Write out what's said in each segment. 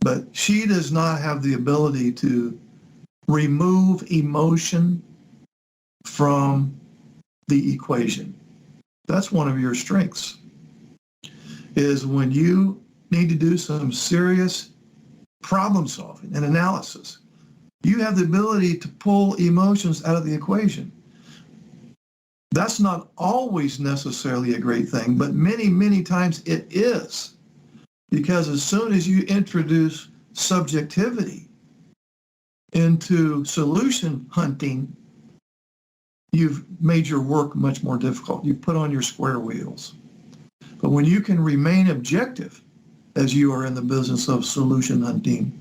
But she does not have the ability to remove emotion from the equation. That's one of your strengths, is when you need to do some serious problem solving and analysis, you have the ability to pull emotions out of the equation. That's not always necessarily a great thing, but many, many times it is. Because as soon as you introduce subjectivity into solution hunting, you've made your work much more difficult. You put on your square wheels. But when you can remain objective, as you are in the business of solution hunting,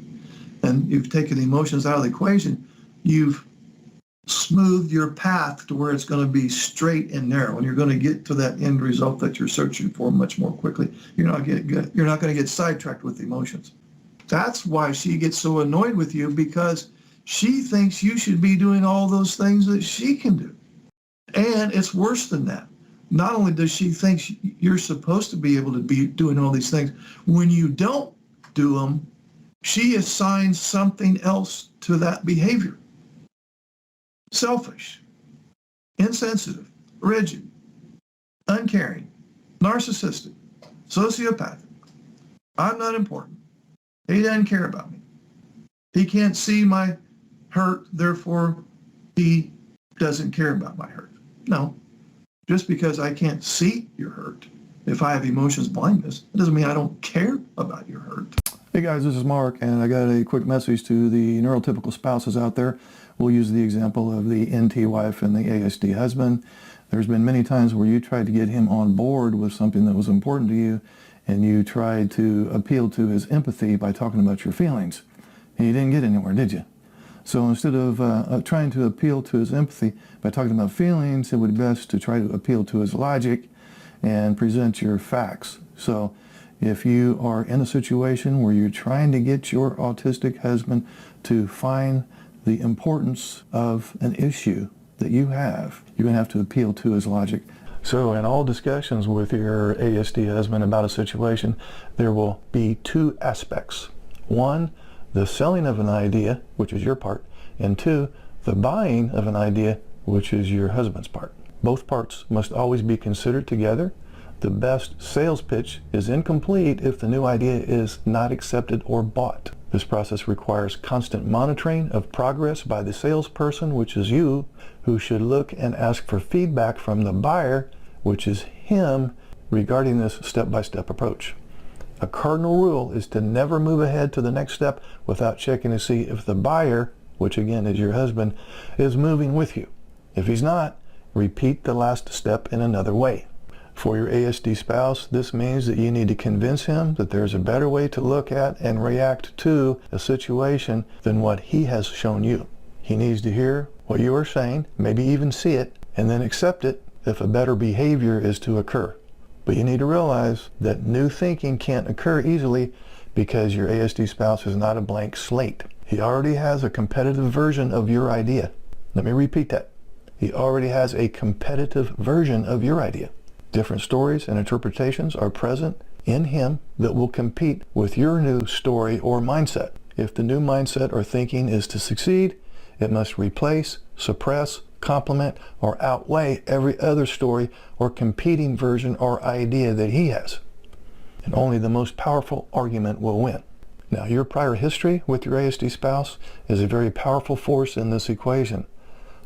and you've taken emotions out of the equation, you've smoothed your path to where it's going to be straight and narrow, and you're going to get to that end result that you're searching for much more quickly. You're not going to get sidetracked with emotions. That's why she gets so annoyed with you, because she thinks you should be doing all those things that she can do. And it's worse than that. Not only does she think you're supposed to be able to be doing all these things, when you don't do them, she assigns something else to that behavior. Selfish, insensitive, rigid, uncaring, narcissistic, sociopathic. I'm not important. He doesn't care about me. He can't see my hurt, therefore he doesn't care about my hurt. No, just because I can't see your hurt, if I have emotions blindness, it doesn't mean I don't care about your hurt. Hey guys, this is Mark, and I got a quick message to the neurotypical spouses out there. We'll use the example of the NT wife and the ASD husband. There's been many times where you tried to get him on board with something that was important to you, and you tried to appeal to his empathy by talking about your feelings. And you didn't get anywhere, did you? So instead of trying to appeal to his empathy by talking about feelings, it would be best to try to appeal to his logic and present your facts. So if you are in a situation where you're trying to get your autistic husband to find the importance of an issue that you have, you're going to have to appeal to his logic. So in all discussions with your ASD husband about a situation, there will be two aspects. One, the selling of an idea, which is your part, and two, the buying of an idea, which is your husband's part. Both parts must always be considered together. The best sales pitch is incomplete if the new idea is not accepted or bought. This process requires constant monitoring of progress by the salesperson, which is you, who should look and ask for feedback from the buyer, which is him, regarding this step-by-step approach. A cardinal rule is to never move ahead to the next step without checking to see if the buyer, which again is your husband, is moving with you. If he's not, repeat the last step in another way. For your ASD spouse, this means that you need to convince him that there's a better way to look at and react to a situation than what he has shown you. He needs to hear what you are saying, maybe even see it, and then accept it if a better behavior is to occur. But you need to realize that new thinking can't occur easily because your ASD spouse is not a blank slate. He already has a competitive version of your idea. Let me repeat that. He already has a competitive version of your idea. Different stories and interpretations are present in him that will compete with your new story or mindset. If the new mindset or thinking is to succeed, it must replace, suppress, complement, or outweigh every other story or competing version or idea that he has. And only the most powerful argument will win. Now, your prior history with your ASD spouse is a very powerful force in this equation.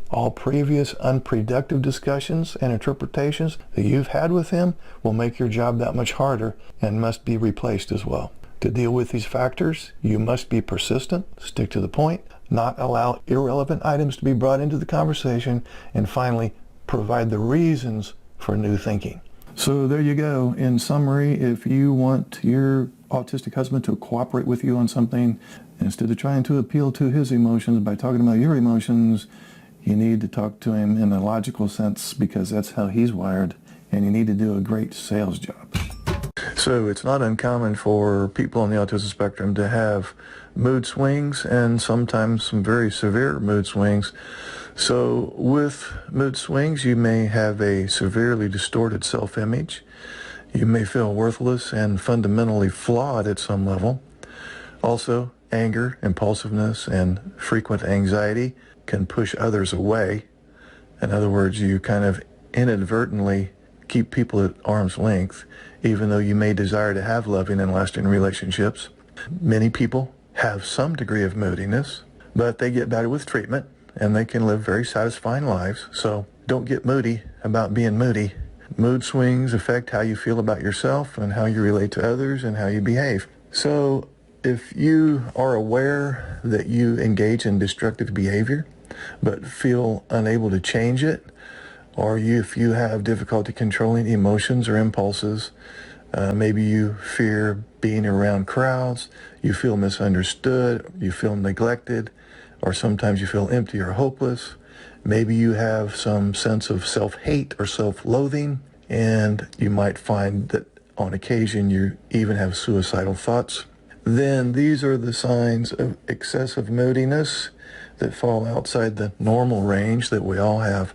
All previous unproductive discussions and interpretations that you've had with him will make your job that much harder and must be replaced as well. To deal with these factors, you must be persistent, stick to the point, not allow irrelevant items to be brought into the conversation, and finally, provide the reasons for new thinking. So there you go. In summary, if you want your autistic husband to cooperate with you on something, instead of trying to appeal to his emotions by talking about your emotions, you need to talk to him in a logical sense, because that's how he's wired, and you need to do a great sales job. So it's not uncommon for people on the autism spectrum to have mood swings, and sometimes some very severe mood swings. So with mood swings, you may have a severely distorted self-image. You may feel worthless and fundamentally flawed at some level. Also, anger, impulsiveness, and frequent anxiety can push others away. In other words, you kind of inadvertently keep people at arm's length, even though you may desire to have loving and lasting relationships. Many people have some degree of moodiness, but they get better with treatment, and they can live very satisfying lives. So don't get moody about being moody. Mood swings affect how you feel about yourself and how you relate to others and how you behave. So if you are aware that you engage in destructive behavior but feel unable to change it, or if you have difficulty controlling emotions or impulses, maybe you fear being around crowds, you feel misunderstood, you feel neglected, or sometimes you feel empty or hopeless. Maybe you have some sense of self-hate or self-loathing, and you might find that on occasion you even have suicidal thoughts. Then these are the signs of excessive moodiness that fall outside the normal range that we all have,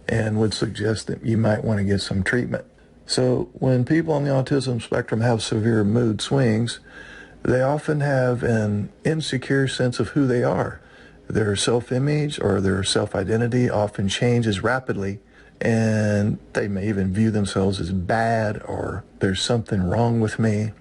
and would suggest that you might want to get some treatment. So when people on the autism spectrum have severe mood swings, they often have an insecure sense of who they are. Their self-image or their self-identity often changes rapidly, and they may even view themselves as bad, or there's something wrong with me,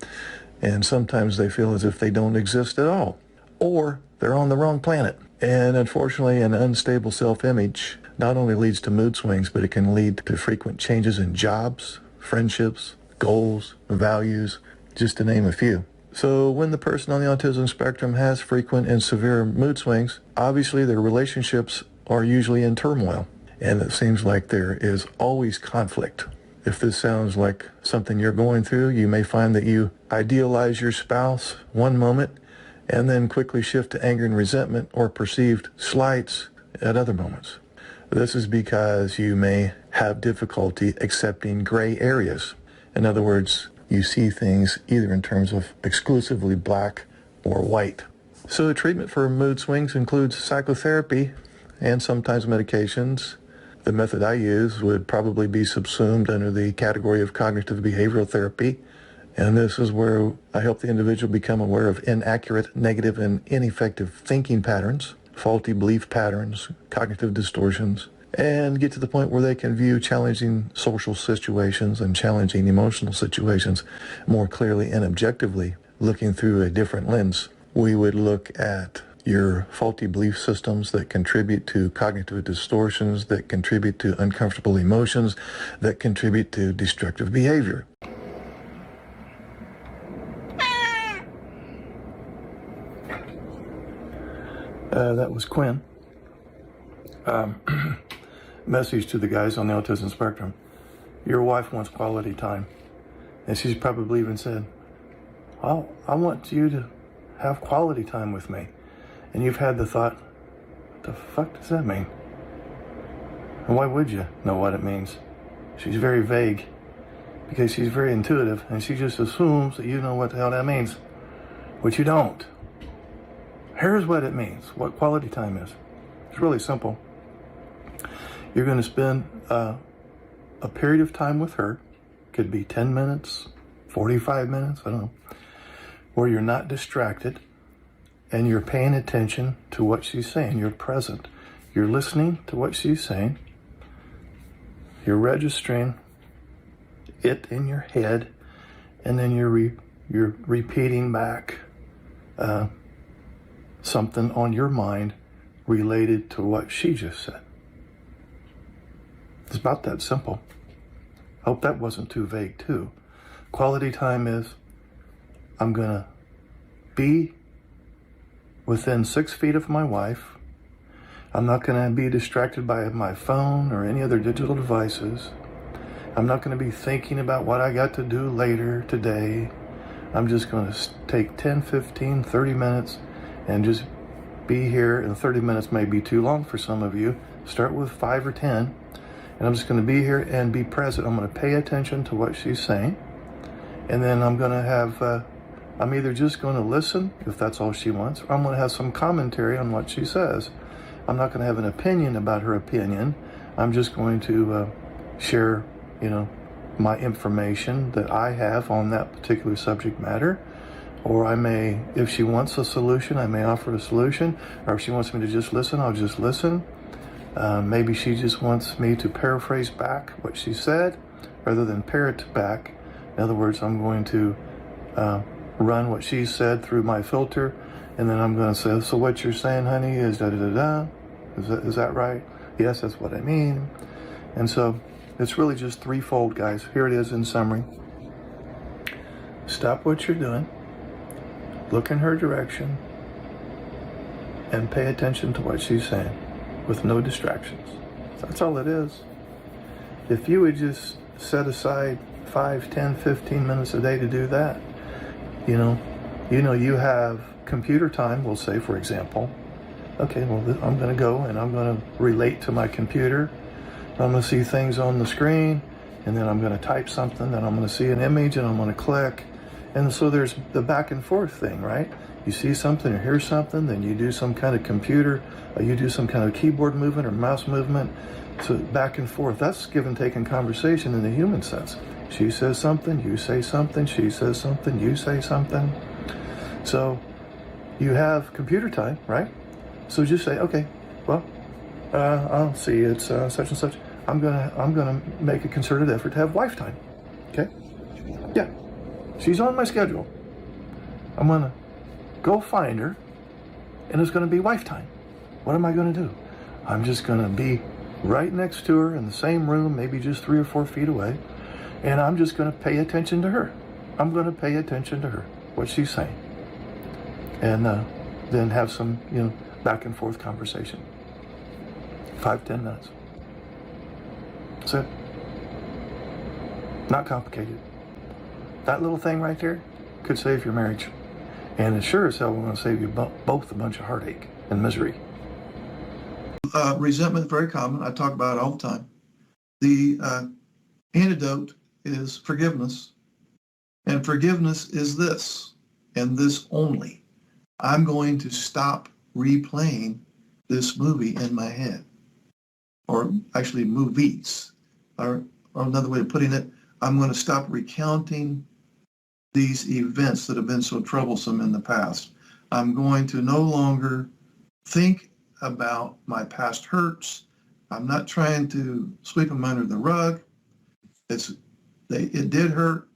and sometimes they feel as if they don't exist at all, or they're on the wrong planet. And unfortunately, an unstable self-image not only leads to mood swings, but it can lead to frequent changes in jobs, friendships, goals, values, just to name a few. So when the person on the autism spectrum has frequent and severe mood swings, obviously their relationships are usually in turmoil, and it seems like there is always conflict. If this sounds like something you're going through, you may find that you idealize your spouse one moment and then quickly shift to anger and resentment or perceived slights at other moments. This is because you may have difficulty accepting gray areas. In other words, you see things either in terms of exclusively black or white. So treatment for mood swings includes psychotherapy and sometimes medications. The method I use would probably be subsumed under the category of cognitive behavioral therapy. And this is where I help the individual become aware of inaccurate, negative, and ineffective thinking patterns, faulty belief patterns, cognitive distortions, and get to the point where they can view challenging social situations and challenging emotional situations more clearly and objectively, looking through a different lens. We would look at your faulty belief systems that contribute to cognitive distortions, that contribute to uncomfortable emotions, that contribute to destructive behavior. That was Quinn. Message to the guys on the autism spectrum. Your wife wants quality time. And she's probably even said, "Oh, I want you to have quality time with me." And you've had the thought, what the fuck does that mean? And why would you know what it means? She's very vague because she's very intuitive, and she just assumes that you know what the hell that means, which you don't. Here's what it means, what quality time is. It's really simple. You're going to spend a period of time with her, could be 10 minutes, 45 minutes, I don't know, where you're not distracted and you're paying attention to what she's saying. You're present. You're listening to what she's saying. You're registering it in your head, and then you're repeating back something on your mind related to what she just said. It's about that simple. I hope that wasn't too vague too. Quality time is, I'm gonna be within 6 feet of my wife. I'm not gonna be distracted by my phone or any other digital devices. I'm not gonna be thinking about what I got to do later today. I'm just gonna take 10, 15, 30 minutes and just be here. And 30 minutes may be too long for some of you. Start with 5 or 10. And I'm just going to be here and be present. I'm going to pay attention to what she's saying. And then I'm going to have, I'm either just going to listen, if that's all she wants, or I'm going to have some commentary on what she says. I'm not going to have an opinion about her opinion. I'm just going to share, my information that I have on that particular subject matter. Or I may, if she wants a solution, I may offer a solution. Or if she wants me to just listen, I'll just listen. Maybe she just wants me to paraphrase back what she said rather than parrot back. In other words, I'm going to run what she said through my filter, and then I'm going to say, so what you're saying, honey, is da-da-da-da. Is that right? Yes, that's what I mean. And so it's really just threefold, guys. Here it is in summary. Stop what you're doing, look in her direction, and pay attention to what she's saying with no distractions. That's all it is. If you would just set aside 5, 10, 15 minutes a day to do that, you have computer time, we'll say, for example. Okay, well, I'm going to go and I'm going to relate to my computer. I'm going to see things on the screen, and then I'm going to type something, then I'm going to see an image, and I'm going to click. And so there's the back and forth thing, right? You see something or hear something, then you do some kind of computer, you do some kind of keyboard movement or mouse movement. So back and forth, that's give and take in conversation in the human sense. She says something, you say something, she says something, you say something. So you have computer time, right? So just say, okay, well, I'll see, it's such and such. I'm gonna make a concerted effort to have wife time. Okay? Yeah. She's on my schedule. I'm gonna go find her, and it's gonna be wife time. What am I gonna do? I'm just gonna be right next to her in the same room, maybe just 3 or 4 feet away, and I'm just gonna pay attention to her. I'm gonna pay attention to her, what she's saying, and then have some, back and forth conversation. 5, 10 minutes. That's it. Not complicated. That little thing right there could save your marriage. And it sure as hell will save you both a bunch of heartache and misery. Resentment is very common. I talk about it all the time. The antidote is forgiveness. And forgiveness is this, and this only. I'm going to stop replaying this movie in my head. Or actually movies. Or another way of putting it, I'm going to stop recounting these events that have been so troublesome in the past. I'm going to no longer think about my past hurts. I'm not trying to sweep them under the rug. It did hurt.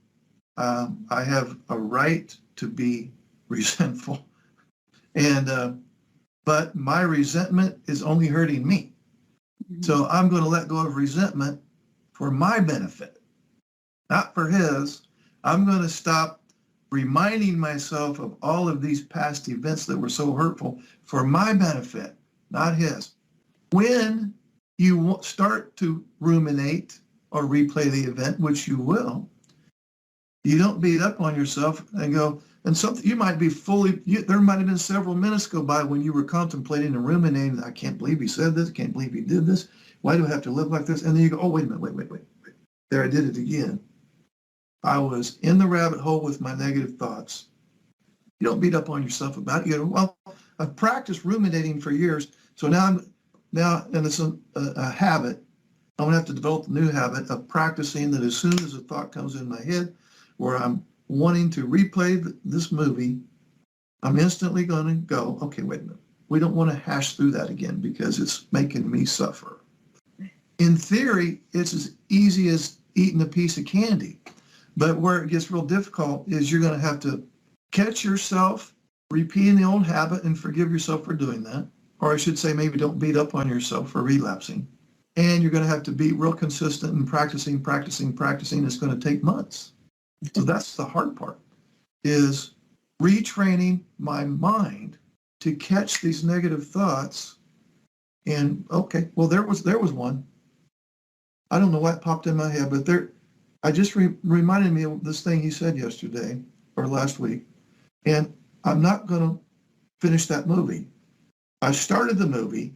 I have a right to be resentful. But my resentment is only hurting me. So I'm going to let go of resentment for my benefit, not for his. I'm going to stop reminding myself of all of these past events that were so hurtful for my benefit, not his. When you start to ruminate or replay the event, which you will, you don't beat up on yourself and go, and something you might be there might have been several minutes go by when you were contemplating and ruminating, I can't believe he said this, I can't believe he did this, why do I have to live like this? And then you go, oh, wait a minute, wait. There, I did it again. I was in the rabbit hole with my negative thoughts. You don't beat up on yourself about it. You go, well, I've practiced ruminating for years, so now and it's a habit. I'm gonna have to develop a new habit of practicing that as soon as a thought comes in my head where I'm wanting to replay this movie, I'm instantly going to go, okay, wait a minute. We don't want to hash through that again because it's making me suffer. In theory, it's as easy as eating a piece of candy. But where it gets real difficult is you're going to have to catch yourself repeating the old habit and forgive yourself for doing that. Or I should say, maybe don't beat up on yourself for relapsing. And you're going to have to be real consistent and practicing. It's going to take months. So that's the hard part, is retraining my mind to catch these negative thoughts. And okay, well, there was one. I don't know what popped in my head, but I just reminded me of this thing he said yesterday or last week. And I'm not going to finish that movie. I started the movie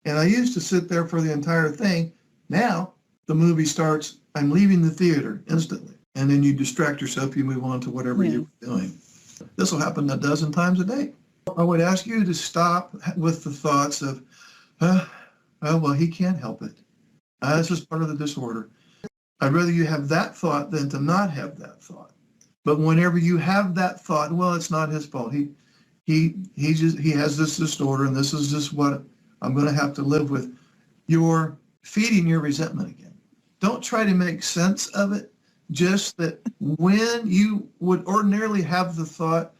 and I used to sit there for the entire thing. Now the movie starts, I'm leaving the theater instantly. And then you distract yourself, you move on to whatever you're doing. This will happen a dozen times a day. I would ask you to stop with the thoughts of, well, he can't help it. This is part of the disorder. I'd rather you have that thought than to not have that thought. But whenever you have that thought, well, it's not his fault. He has this disorder, and this is just what I'm going to have to live with. You're feeding your resentment again. Don't try to make sense of it. Just that when you would ordinarily have the thought,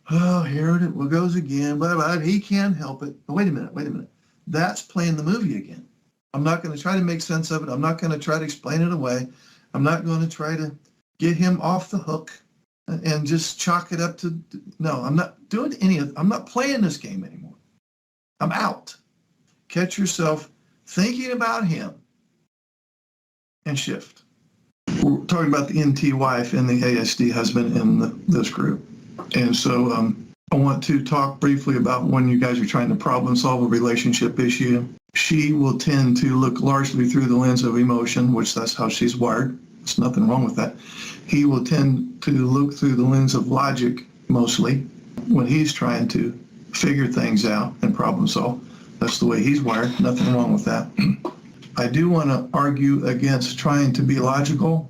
oh, here it goes again, but he can't help it. But wait a minute. That's playing the movie again. I'm not going to try to make sense of it. I'm not going to try to explain it away. I'm not going to try to get him off the hook and just chalk it up to, no, I'm not doing I'm not playing this game anymore. I'm out. Catch yourself thinking about him and shift. We're talking about the NT wife and the ASD husband in this group. And so I want to talk briefly about when you guys are trying to problem solve a relationship issue. She will tend to look largely through the lens of emotion, which that's how she's wired. There's nothing wrong with that. He will tend to look through the lens of logic mostly when he's trying to figure things out and problem solve. That's the way he's wired. Nothing wrong with that. I do want to argue against trying to be logical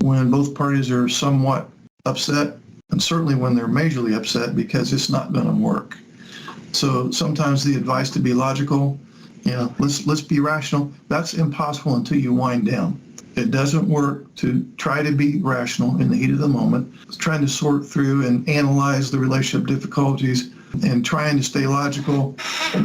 when both parties are somewhat upset, and certainly when they're majorly upset, because it's not going to work. So sometimes the advice to be logical, let's be rational. That's impossible until you wind down. It doesn't work to try to be rational in the heat of the moment, trying to sort through and analyze the relationship difficulties and trying to stay logical.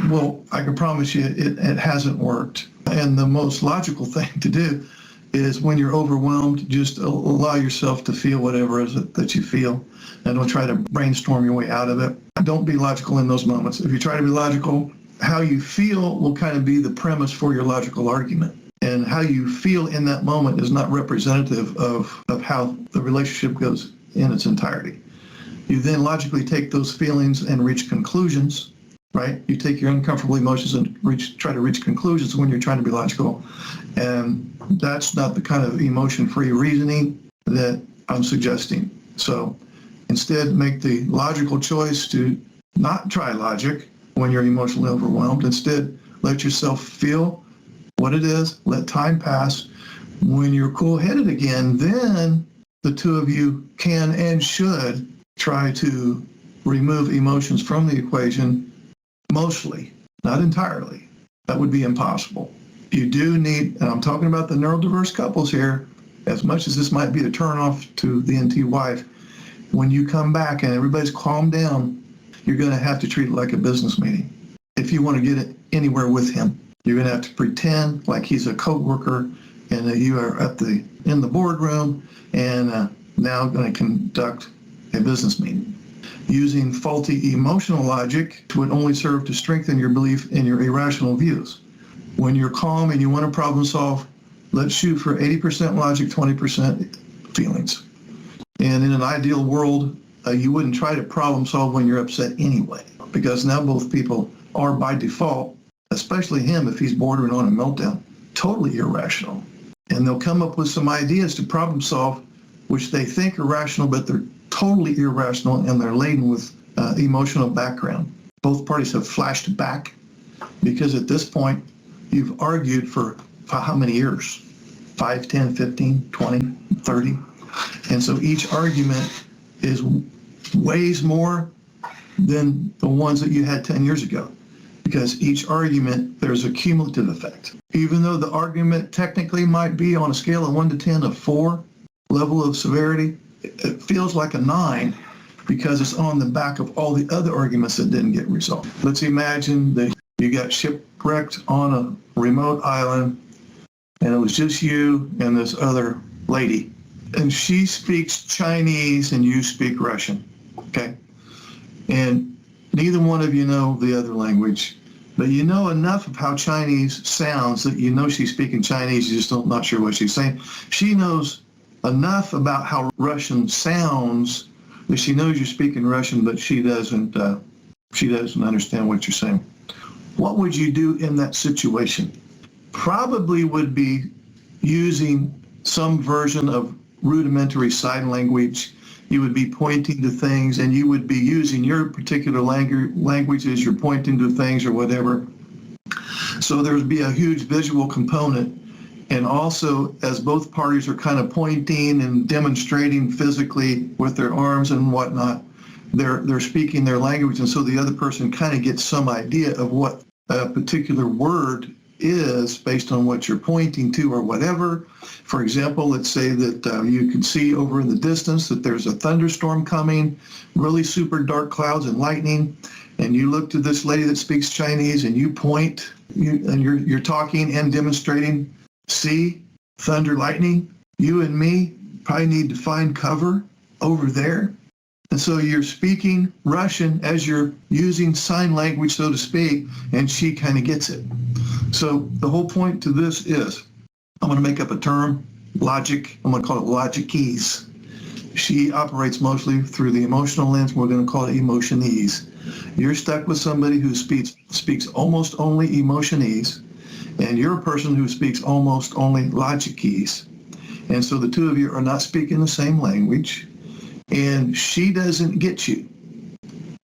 Well, I can promise you it hasn't worked. And the most logical thing to do is when you're overwhelmed, just allow yourself to feel whatever it is that you feel, and don't try to brainstorm your way out of it. Don't be logical in those moments. If you try to be logical, how you feel will kind of be the premise for your logical argument. And how you feel in that moment is not representative of how the relationship goes in its entirety. You then logically take those feelings and reach conclusions, right? You take your uncomfortable emotions and try to reach conclusions when you're trying to be logical. And that's not the kind of emotion-free reasoning that I'm suggesting. So instead, make the logical choice to not try logic when you're emotionally overwhelmed. Instead, let yourself feel what it is, let time pass. When you're cool-headed again, then the two of you can and should try to remove emotions from the equation, mostly, not entirely. That would be impossible. You do need, and I'm talking about the neurodiverse couples here, as much as this might be a turnoff to the NT wife, when you come back and everybody's calmed down, you're going to have to treat it like a business meeting. If you want to get it anywhere with him, you're going to have to pretend like he's a coworker and that you are in the boardroom and now going to conduct a business meeting. Using faulty emotional logic would only serve to strengthen your belief in your irrational views. When you're calm and you want to problem solve, let's shoot for 80% logic, 20% feelings. And in an ideal world, you wouldn't try to problem solve when you're upset anyway, because now both people are by default, especially him if he's bordering on a meltdown, totally irrational. And they'll come up with some ideas to problem solve, which they think are rational, but they're totally irrational and they're laden with emotional background. Both parties have flashed back because at this point, you've argued for how many years? 5, 10, 15, 20, 30. And so each argument weighs more than the ones that you had 10 years ago, because each argument, there's a cumulative effect. Even though the argument technically might be on a scale of 1 to 10 of 4 level of severity, it feels like a 9 because it's on the back of all the other arguments that didn't get resolved. Let's imagine that you got shipwrecked on a remote island and it was just you and this other lady. And she speaks Chinese and you speak Russian, okay? And neither one of you know the other language, but you know enough of how Chinese sounds that you know she's speaking Chinese, you just not sure what she's saying. She knows enough about how Russian sounds that she knows you're speaking Russian, but she doesn't understand what you're saying. What would you do in that situation? Probably would be using some version of rudimentary sign language. You would be pointing to things and you would be using your particular language as you're pointing to things or whatever. So there would be a huge visual component And also, as both parties are kind of pointing and demonstrating physically with their arms and whatnot, they're speaking their language, and so the other person kind of gets some idea of what a particular word is based on what you're pointing to or whatever. For example, let's say that you can see over in the distance that there's a thunderstorm coming, really super dark clouds and lightning, and you look to this lady that speaks Chinese and you point, and you're talking and demonstrating, see, thunder, lightning, you and me probably need to find cover over there. And so you're speaking Russian as you're using sign language, so to speak, and she kind of gets it. So the whole point to this is, I'm going to make up a term, logic. I'm going to call it logic-ease. She operates mostly through the emotional lens. We're going to call it emotion-ease. You're stuck with somebody who speaks almost only emotion-ease, and you're a person who speaks almost only logic-ease. And so the two of you are not speaking the same language, and she doesn't get you.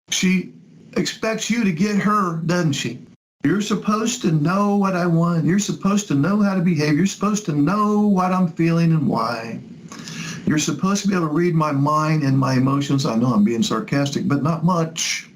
She expects you to get her, doesn't she? You're supposed to know what I want. You're supposed to know how to behave. You're supposed to know what I'm feeling and why. You're supposed to be able to read my mind and my emotions. I know I'm being sarcastic, but not much.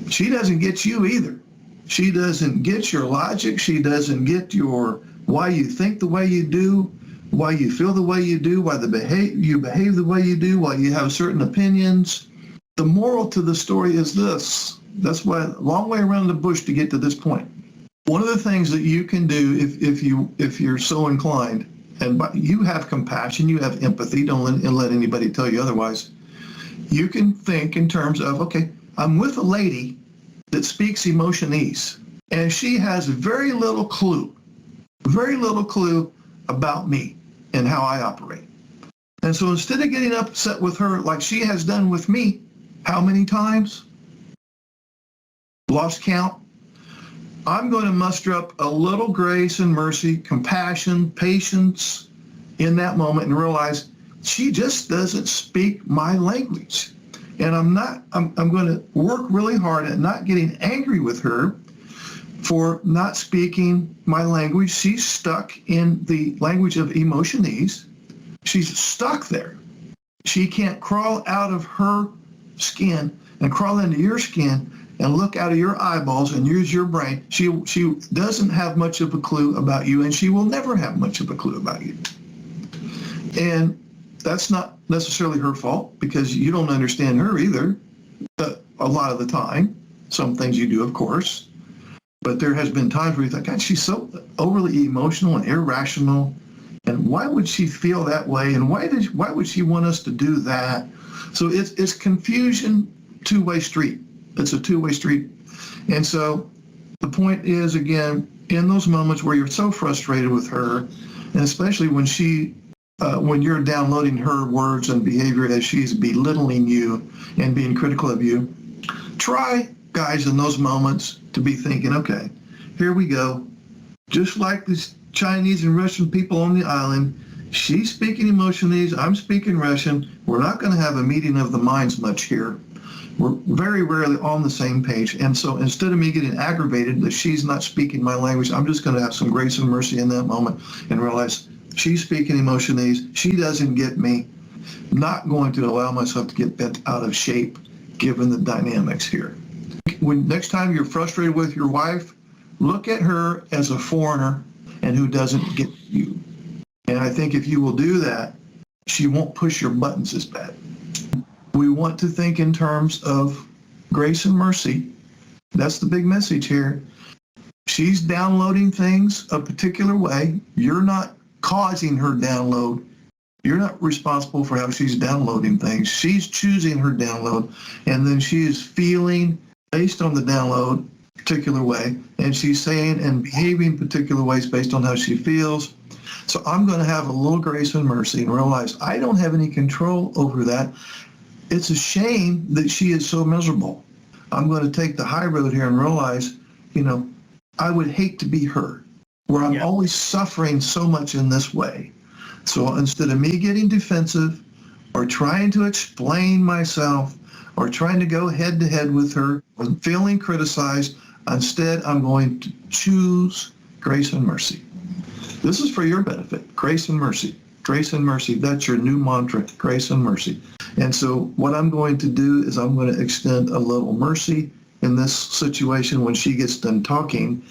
She doesn't get you either. She doesn't get your logic. She doesn't get your why you think the way you do, why you feel the way you do, why you behave the way you do, why you have certain opinions. The moral to the story is this. That's why a long way around the bush to get to this point. One of the things that you can do if you're so inclined, and you have compassion, you have empathy, don't let anybody tell you otherwise, you can think in terms of, okay, I'm with a lady that speaks emotionese, and she has very little clue about me and how I operate. And so instead of getting upset with her like she has done with me, how many times? Lost count. I'm going to muster up a little grace and mercy, compassion, patience in that moment and realize she just doesn't speak my language. And I'm going to work really hard at not getting angry with her for not speaking my language. She's stuck in the language of emotionese. She's stuck there. She can't crawl out of her skin and crawl into your skin and look out of your eyeballs and use your brain. She doesn't have much of a clue about you, and she will never have much of a clue about you. And that's not necessarily her fault, because you don't understand her either a lot of the time. Some things you do, of course. But there has been times where you think, God, she's so overly emotional and irrational. And why would she feel that way? And why would she want us to do that? So it's confusion, two-way street. It's a two-way street. And so the point is, again, in those moments where you're so frustrated with her, and especially when when you're downloading her words and behavior as she's belittling you and being critical of you, try, guys, in those moments to be thinking, okay, here we go. Just like these Chinese and Russian people on the island, she's speaking emotionese, I'm speaking Russian. We're not going to have a meeting of the minds much here. We're very rarely on the same page. And so instead of me getting aggravated that she's not speaking my language, I'm just going to have some grace and mercy in that moment and realize she's speaking emotionese. She doesn't get me. I'm not going to allow myself to get bent out of shape given the dynamics here. When next time you're frustrated with your wife, look at her as a foreigner and who doesn't get you. And I think if you will do that, she won't push your buttons as bad. We want to think in terms of grace and mercy. That's the big message here. She's downloading things a particular way. You're not causing her download. You're not responsible for how she's downloading things. She's choosing her download, and then she is feeling based on the download a particular way, and she's saying and behaving particular ways based on how she feels. So I'm going to have a little grace and mercy and realize I don't have any control over that. It's a shame that she is so miserable. I'm going to take the high road here and realize, I would hate to be her, where I'm always suffering so much in this way. So instead of me getting defensive or trying to explain myself or trying to go head to head with her or feeling criticized, instead I'm going to choose grace and mercy. This is for your benefit. Grace and mercy. Grace and mercy. That's your new mantra, grace and mercy. And so what I'm going to do is I'm going to extend a little mercy in this situation when she gets done talking,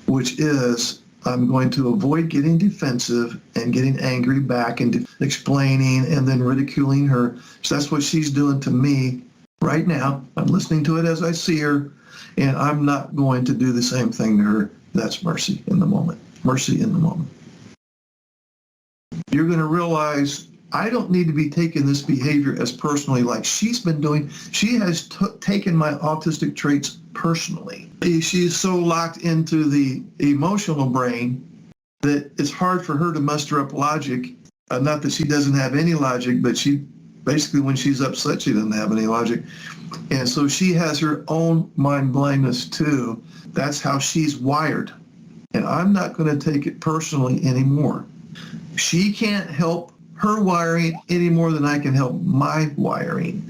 which is I'm going to avoid getting defensive and getting angry back and explaining and then ridiculing her. So that's what she's doing to me right now. I'm listening to it as I see her, and I'm not going to do the same thing to her. That's mercy in the moment. Mercy in the moment. You're going to realize I don't need to be taking this behavior as personally like she's been doing. She has taken my autistic traits personally. She's so locked into the emotional brain that it's hard for her to muster up logic. Not that she doesn't have any logic, but she basically, when she's upset, she doesn't have any logic. And so she has her own mind blindness too. That's how she's wired. And I'm not going to take it personally anymore. She can't help her wiring any more than I can help my wiring.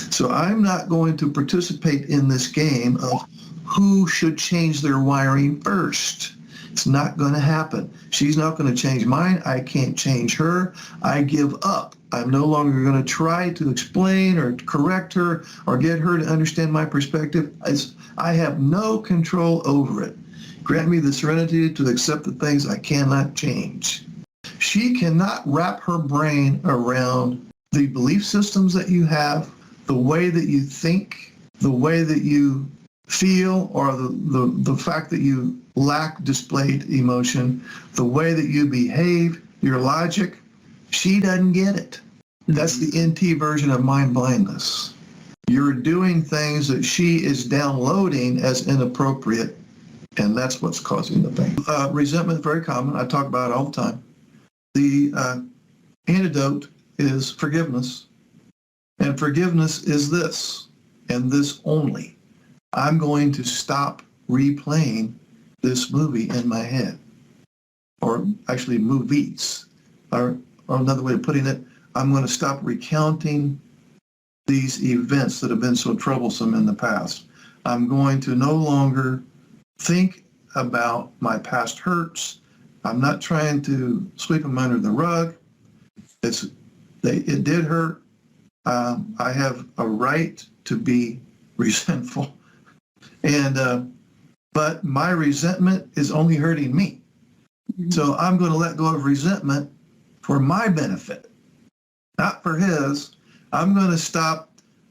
So I'm not going to participate in this game of who should change their wiring first. It's not going to happen. She's not going to change mine. I can't change her. I give up. I'm no longer going to try to explain or correct her or get her to understand my perspective. I have no control over it. Grant me the serenity to accept the things I cannot change. She cannot wrap her brain around the belief systems that you have, the way that you think, the way that you feel, or the fact that you lack displayed emotion, the way that you behave, your logic. She doesn't get it. That's the NT version of mind blindness. You're doing things that she is downloading as inappropriate, and that's what's causing the pain. Resentment is very common. I talk about it all the time. The antidote is forgiveness. And forgiveness is this, and this only. I'm going to stop replaying this movie in my head, or actually movies, or another way of putting it, I'm going to stop recounting these events that have been so troublesome in the past. I'm going to no longer think about my past hurts. I'm not trying to sweep them under the rug. It did hurt. I have a right to be resentful, but my resentment is only hurting me. Mm-hmm. So I'm going to let go of resentment for my benefit, not for his. I'm going to stop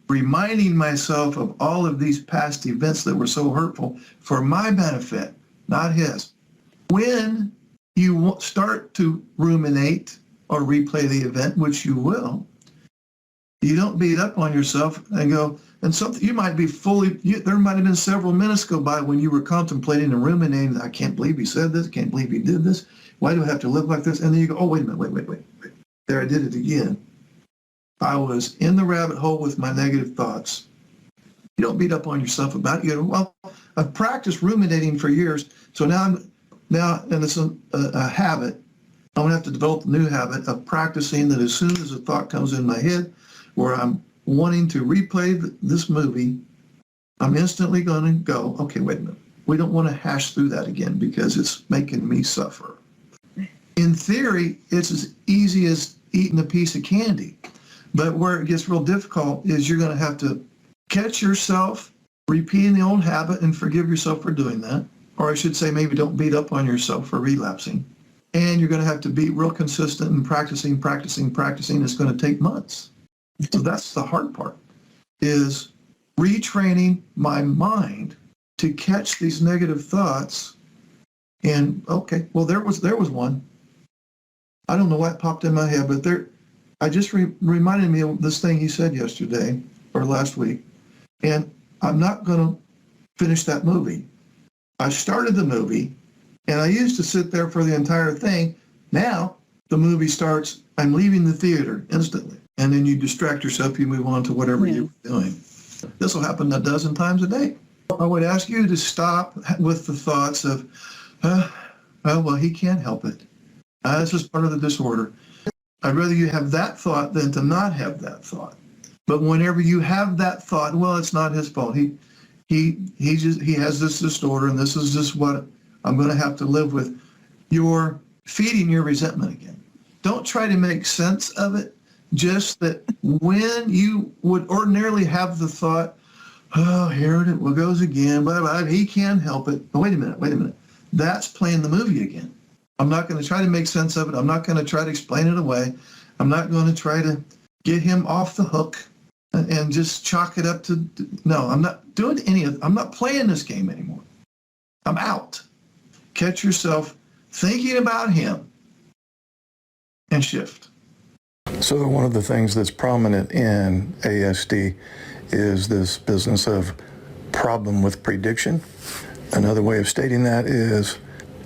reminding myself of all of these past events that were so hurtful for my benefit, not his. When you start to ruminate or replay the event, which you will, you don't beat up on yourself and go, and something you might be there might have been several minutes go by when you were contemplating and ruminating, I can't believe he said this, I can't believe he did this, why do I have to live like this? And then you go, oh, wait a minute, wait. There, I did it again. I was in the rabbit hole with my negative thoughts. You don't beat up on yourself about it. You go, well, I've practiced ruminating for years, so now, and it's a habit, I'm going to have to develop a new habit of practicing that as soon as a thought comes in my head where I'm wanting to replay this movie, I'm instantly going to go, okay, wait a minute. We don't want to hash through that again because it's making me suffer. In theory, it's as easy as eating a piece of candy. But where it gets real difficult is you're going to have to catch yourself repeating the old habit and forgive yourself for doing that. Or I should say maybe don't beat up on yourself for relapsing. And you're going to have to be real consistent and practicing. It's going to take months. So that's the hard part, is retraining my mind to catch these negative thoughts. And okay, well, there was one. I don't know what popped in my head, but I just reminded me of this thing he said yesterday or last week. And I'm not going to finish that movie. I started the movie, and I used to sit there for the entire thing. Now the movie starts, I'm leaving the theater instantly. And then you distract yourself, you move on to whatever you're doing. This will happen a dozen times a day. I would ask you to stop with the thoughts of, well, he can't help it. This is part of the disorder. I'd rather you have that thought than to not have that thought. But whenever you have that thought, well, it's not his fault. He has this disorder, and this is just what I'm going to have to live with. You're feeding your resentment again. Don't try to make sense of it. Just that when you would ordinarily have the thought, oh, here it goes again, but he can't help it. But wait a minute. That's playing the movie again. I'm not going to try to make sense of it. I'm not going to try to explain it away. I'm not going to try to get him off the hook and just chalk it up to, no, I'm not doing I'm not playing this game anymore. I'm out. Catch yourself thinking about him and shift. So one of the things that's prominent in ASD is this business of problem with prediction. Another way of stating that is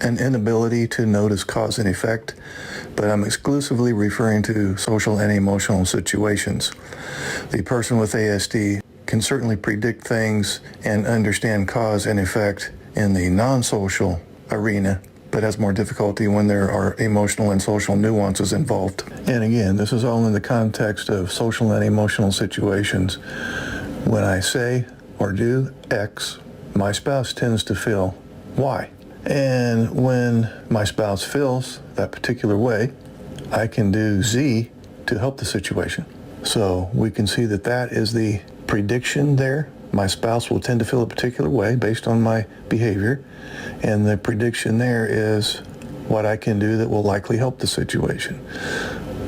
an inability to notice cause and effect, but I'm exclusively referring to social and emotional situations. The person with ASD can certainly predict things and understand cause and effect in the non-social arena, but has more difficulty when there are emotional and social nuances involved. And again, this is all in the context of social and emotional situations. When I say or do X, my spouse tends to feel Y. And when my spouse feels that particular way, I can do Z to help the situation. So we can see that that is the prediction there. My spouse will tend to feel a particular way based on my behavior. And the prediction there is what I can do that will likely help the situation.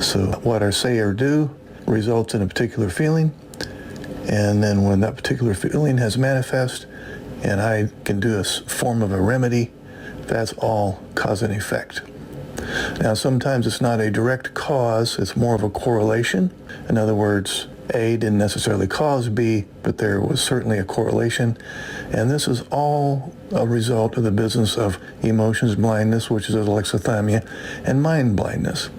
So what I say or do results in a particular feeling. And then when that particular feeling has manifest and I can do a form of a remedy, that's all cause and effect. Now sometimes it's not a direct cause, it's more of a correlation. In other words, A didn't necessarily cause B, but there was certainly a correlation. And this is all a result of the business of emotions blindness, which is alexithymia, and mind blindness.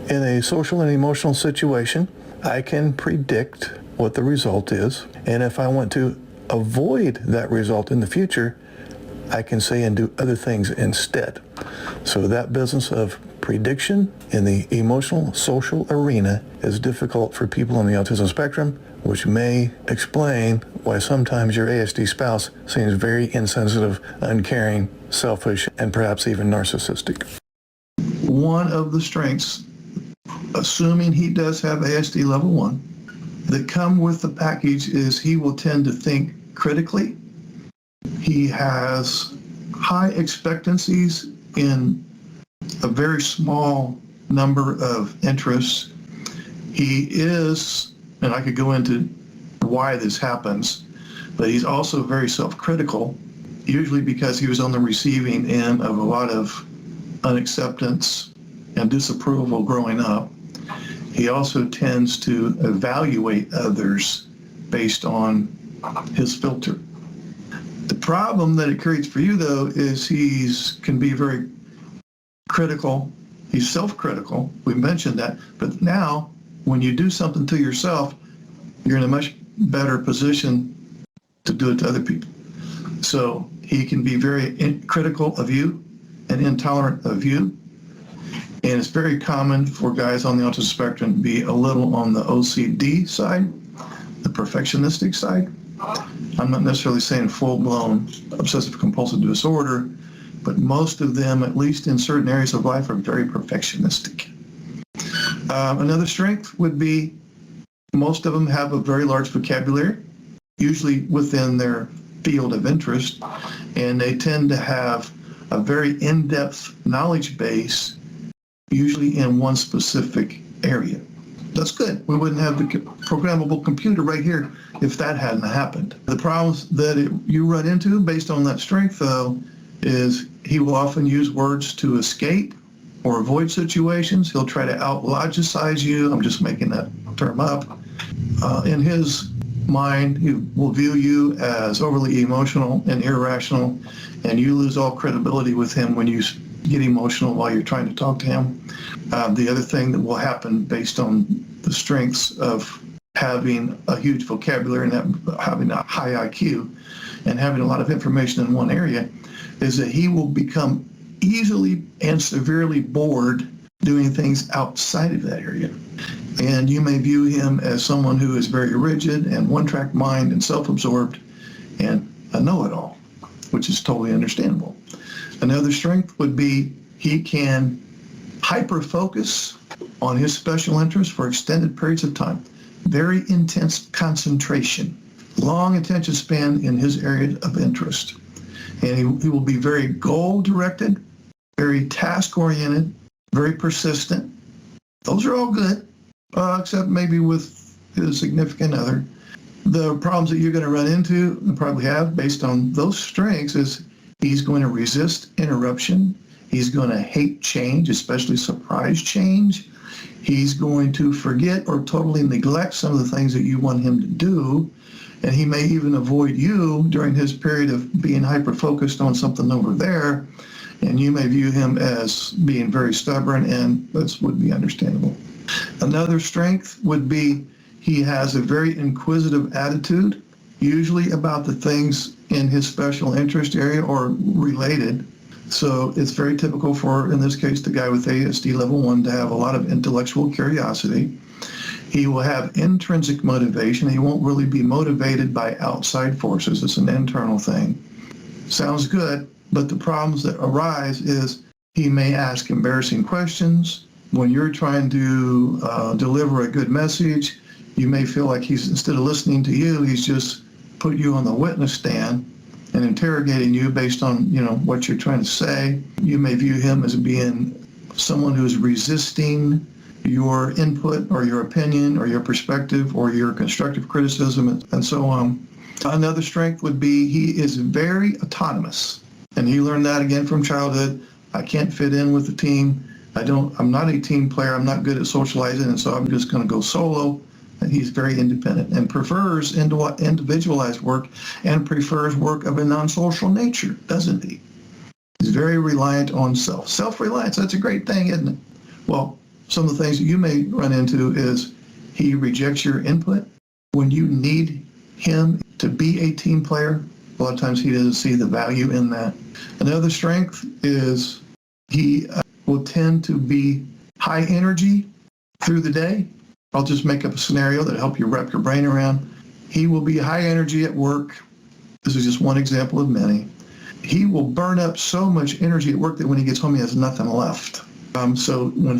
In a social and emotional situation, I can predict what the result is. And if I want to avoid that result in the future, I can say and do other things instead. So that business of prediction in the emotional social arena is difficult for people on the autism spectrum, which may explain why sometimes your ASD spouse seems very insensitive, uncaring, selfish, and perhaps even narcissistic. One of the strengths, assuming he does have ASD level 1, that come with the package is he will tend to think critically. He has high expectancies in a very small number of interests. He is, and I could go into why this happens, but he's also very self-critical, usually because he was on the receiving end of a lot of unacceptance and disapproval growing up. He also tends to evaluate others based on his filter. The problem that it creates for you, though, is can be very critical. He's self-critical. We mentioned that. But now, when you do something to yourself, you're in a much better position to do it to other people. So he can be very critical of you and intolerant of you. And it's very common for guys on the autism spectrum to be a little on the OCD side, the perfectionistic side. I'm not necessarily saying full-blown obsessive compulsive disorder, but most of them, at least in certain areas of life, are very perfectionistic. Another strength would be most of them have a very large vocabulary, usually within their field of interest, and they tend to have a very in-depth knowledge base, usually in one specific area. That's good. We wouldn't have the programmable computer right here if that hadn't happened. The problems that you run into based on that strength, though, is he will often use words to escape or avoid situations. He'll try to out-logicize you. I'm just making that term up. In his mind, he will view you as overly emotional and irrational, and you lose all credibility with him when you get emotional while you're trying to talk to him. The other thing that will happen based on the strengths of having a huge vocabulary and having a high IQ and having a lot of information in one area is that he will become easily and severely bored doing things outside of that area. And you may view him as someone who is very rigid and one-track mind and self-absorbed and a know-it-all, which is totally understandable. Another strength would be he can hyper-focus on his special interests for extended periods of time, very intense concentration, long attention span in his area of interest. And he will be very goal-directed, very task-oriented, very persistent. Those are all good, except maybe with his significant other. The problems that you're going to run into and probably have based on those strengths is he's going to resist interruption. He's going to hate change, especially surprise change. He's going to forget or totally neglect some of the things that you want him to do. And he may even avoid you during his period of being hyper-focused on something over there. And you may view him as being very stubborn, and this would be understandable. Another strength would be he has a very inquisitive attitude, usually about the things in his special interest area or related. So it's very typical for, in this case, the guy with ASD level 1 to have a lot of intellectual curiosity. He will have intrinsic motivation. He won't really be motivated by outside forces. It's an internal thing. Sounds good, but the problems that arise is he may ask embarrassing questions. When you're trying to deliver a good message, you may feel like he's, instead of listening to you, he's just put you on the witness stand and interrogating you based on, what you're trying to say. You may view him as being someone who's resisting your input or your opinion or your perspective or your constructive criticism and so on. Another strength would be he is very autonomous. And he learned that again from childhood. I can't fit in with the team. I'm not a team player. I'm not good at socializing, and so I'm just going to go solo. And he's very independent and prefers individualized work and prefers work of a non-social nature, doesn't he? He's very reliant on self. Self-reliance, that's a great thing, isn't it? Well, some of the things that you may run into is he rejects your input. When you need him to be a team player, a lot of times he doesn't see the value in that. Another strength is he will tend to be high energy through the day. I'll just make up a scenario that'll help you wrap your brain around. He will be high energy at work. This is just one example of many. He will burn up so much energy at work that when he gets home, he has nothing left. So when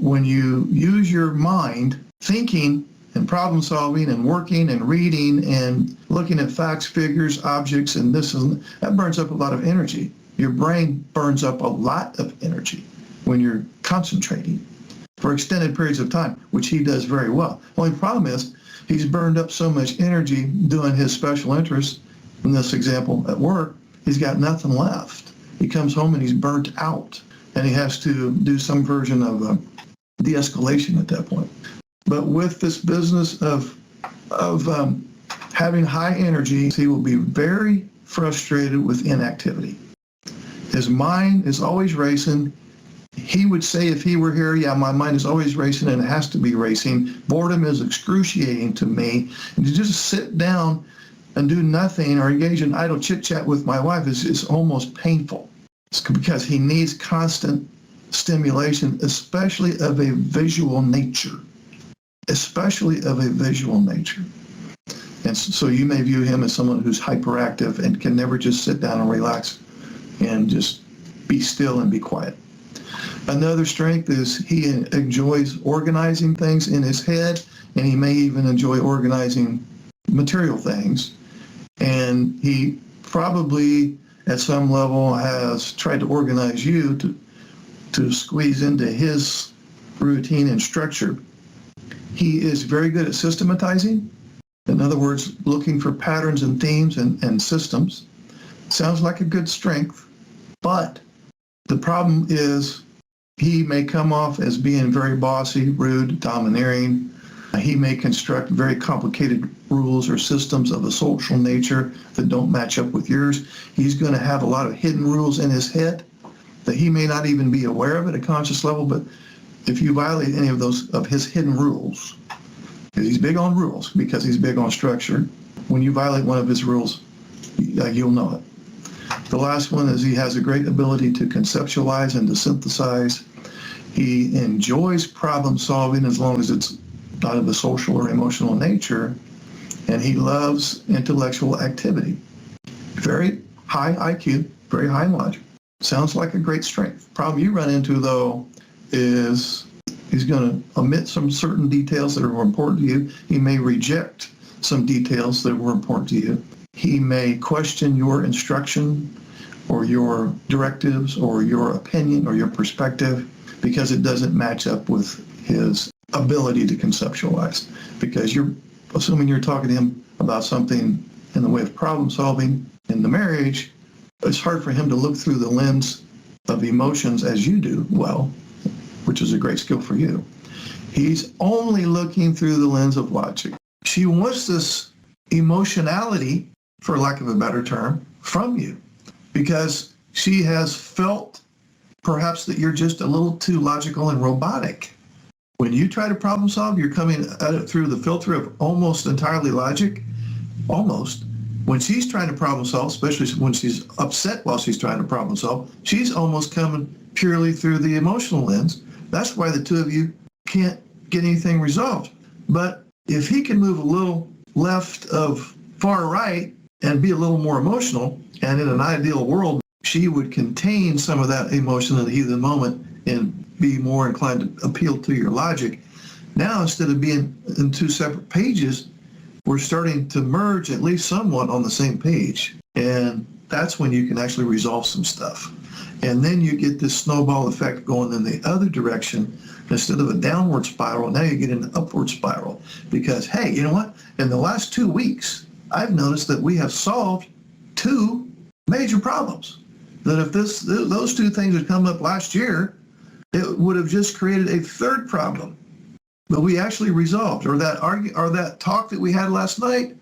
when you use your mind, thinking and problem solving and working and reading and looking at facts, figures, objects, and that burns up a lot of energy. Your brain burns up a lot of energy when you're concentrating for extended periods of time, which he does very well. Only problem is he's burned up so much energy doing his special interests, in this example at work, he's got nothing left. He comes home and he's burnt out, and he has to do some version of de-escalation at that point. But with this business of having high energy, he will be very frustrated with inactivity. His mind is always racing. He would say if he were here, yeah, my mind is always racing and it has to be racing. Boredom is excruciating to me. And to just sit down and do nothing or engage in idle chit-chat with my wife is almost painful. It's because he needs constant stimulation, especially of a visual nature. Especially of a visual nature. And so you may view him as someone who's hyperactive and can never just sit down and relax and just be still and be quiet. Another strength is he enjoys organizing things in his head, and he may even enjoy organizing material things. And he probably at some level has tried to organize you to squeeze into his routine and structure. He is very good at systematizing. In other words, looking for patterns and themes and systems. Sounds like a good strength, but the problem is he may come off as being very bossy, rude, domineering. He may construct very complicated rules or systems of a social nature that don't match up with yours. He's going to have a lot of hidden rules in his head that he may not even be aware of at a conscious level, but if you violate any of those of his hidden rules, because he's big on rules, because he's big on structure, when you violate one of his rules, you'll know it. The last one is he has a great ability to conceptualize and to synthesize. He enjoys problem solving as long as it's not of a social or emotional nature, and he loves intellectual activity. Very high IQ, very high in logic. Sounds like a great strength. Problem you run into, though, is he's going to omit some certain details that are important to you. He may reject some details that were important to you. He may question your instruction or your directives or your opinion or your perspective because it doesn't match up with his ability to conceptualize. Because you're assuming you're talking to him about something in the way of problem solving in the marriage, it's hard for him to look through the lens of emotions as you do well, which is a great skill for you. He's only looking through the lens of logic. She wants this emotionality, for lack of a better term, from you because she has felt perhaps that you're just a little too logical and robotic. When you try to problem solve, you're coming at it through the filter of almost entirely logic, almost. When she's trying to problem solve, especially when she's upset while she's trying to problem solve, she's almost coming purely through the emotional lens. That's why the two of you can't get anything resolved. But if he can move a little left of far right and be a little more emotional, and in an ideal world, she would contain some of that emotion in the heat of the moment and be more inclined to appeal to your logic. Now, instead of being in two separate pages, we're starting to merge at least somewhat on the same page. And that's when you can actually resolve some stuff. And then you get this snowball effect going in the other direction. Instead of a downward spiral, now you get an upward spiral. Because, hey, you know what? In the last 2 weeks, I've noticed that we have solved 2 major problems. That if those 2 things had come up last year, it would have just created a 3rd problem. But we actually resolved, or that talk that we had last night,